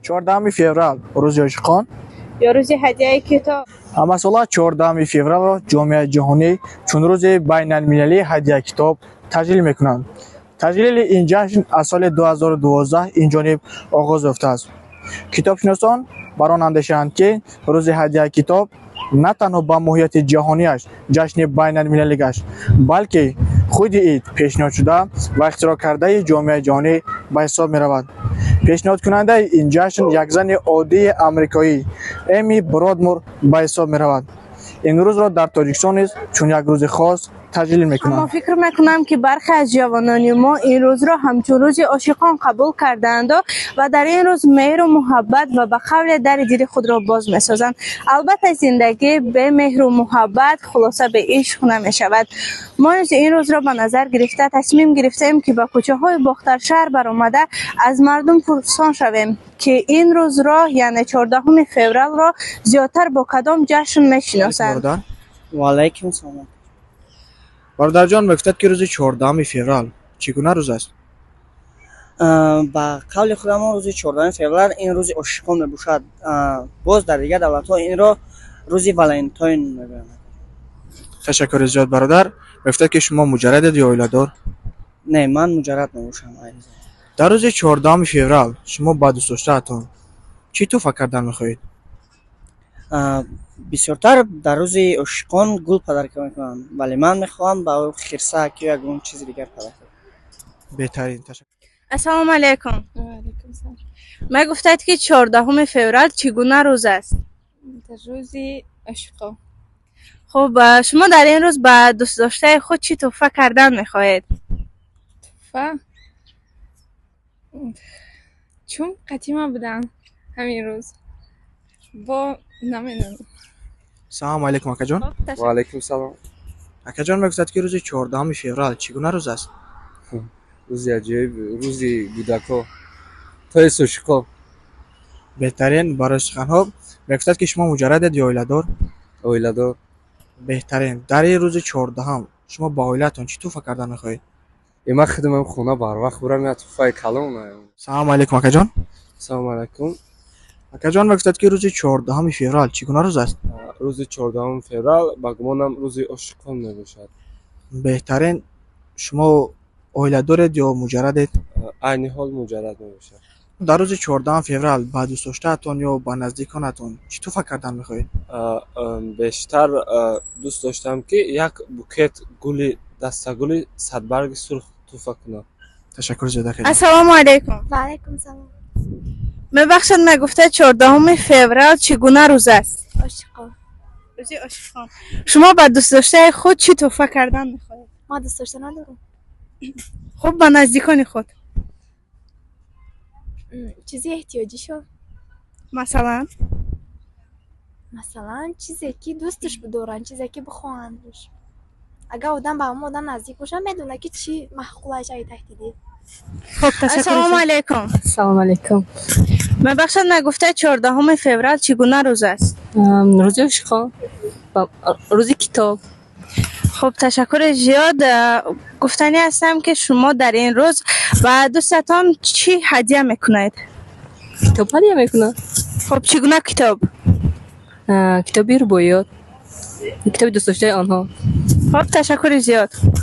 14 فевرال روز عاشقان یا روز هدیه کتاب؟ مسئله 14 فеврал را جامعه جهانی چون روز بین المللی هدیه کتاب تجلیل میکنند. تجلیل این جشن از سال 2012 این جانب آغاز یافته است. کتابشناسان بر آن اندیشه‌اند که روز هدیه کتاب نه تنها با ماهیت جهانیش جشن بین المللی گشت، بلکه خود اید پیشنهاد شده و اختراع کرده جامعه جهانی به حساب می رود. پیشنهاد کننده این جشن یک زن عادی آمریکایی امی برادمور به حساب می رود. این روز را در تاجیکستان نیز چون یک روز خاص تجلیل میکنند. اما فکر میکنم که برخی از جوانان ما این روز را همچون روز عاشقان قبول کردند و در این روز مهر و محبت و به قول در دل خود را باز میسازند. البته زندگی به مهر و محبت خلاصه به عشق نمیشود. ما نیز این روز را به نظر گرفته تصمیم گرفتیم که به کوچه های باختر شهر برآمده از مردم پرسان شویم که این روز را یعنی 14 فوریه را زیادتر با کدام جشن میشناسند. و علیکم سلام. برادر جان میگفتد که روز 14 فوریه چگونه روز است؟ با قول خودم روز 14 فوریه این روز عاشقان میباشد. باز در دیگر دولت ها این را روز ولنتاین میگویند. تشکر زیاد برادر. میگفتد که شما مجردید یا اوله دار؟ نه من مجرد نباشم. در روز 14 فوریه شما با دوست داشته‌تان چی تو فکر کردن میخواهید؟ بسیارتر در روز عاشقان گل پدر میکنم، ولی من میخوام با خرسک یا اون چیز دیگر پدر کنم. بهترین. تشکر. السلام علیکم. و علیکم سلام. ما گفتید که 14 فوریه چگونه روز است؟ روز عاشقان. خب شما در این روز با دوست داشته خود چی تحفه کردن میخواهید؟ تحفه؟ چون قدیما بودن همین روز با نمیدونم. سلام علیکم اکا جان. و علیکم سلام. اکا جان میگفتد که روز 14 فوریه چگونه روز است؟ روزی عجیب، روزی بودکا تای سوشکا. بهترین برای سخنها میگفتد که شما مجردید یا اوله دار؟ اوله دار. بهترین. در این روز 14 شما با اویلتون چی تو فکر کردن میخواهید؟ اما خدمم خونه بر وقت برم یا توفای کلام. سلام علیکم اکا جان. سلام علیکم. اکا جان میگفتد که روز 14 فوریه چگونه روز است؟ روز 14 فوریه با گمانم روز عاشقان میباشد. بهترین. شما اوله دارید یا مجردید؟ عین حال مجرد میباشد. در روز 14 فوریه با دوست داشته‌تان یا با نزدیکانتان چی تو فکر کردن میخواهید؟ بیشتر دوست داشتم که یک بوکت گل دستگل صدبرگ سرخ توفه کنم. تشکر زیاد. السلام علیکم. و علیکم سلام. ببخشید ما گفته 14 فوریه چگونه روز است؟ عاشقان. روز عاشقان. شما با دوست داشته خود چی تحفه کردن میخواهید؟ ما دوست داشته ندارم. خب با نزدیکان خود چیزی احتیاجی شو. مثلا چیزی که دوستش بدارن، چیزی که بخواهندش. اگه آدم با اون آدم نزدیک باشه میدونه که چی محقوله چه تهدیدی. خب تشکر. السلام علیکم. سلام علیکم. ببخشید ما گفته 14 فوریه چگونه روز است؟ روز عاشقان، روز کتاب. خب تشکر زیاد. گفتنی هستم که شما در این روز و دوستتان چی هدیه میکنید؟ کتاب هدیه میکنم. خب چگونه کتاب؟ کتابی رو باید کتاب دوست داشته آنها. خب تشکر زیاد.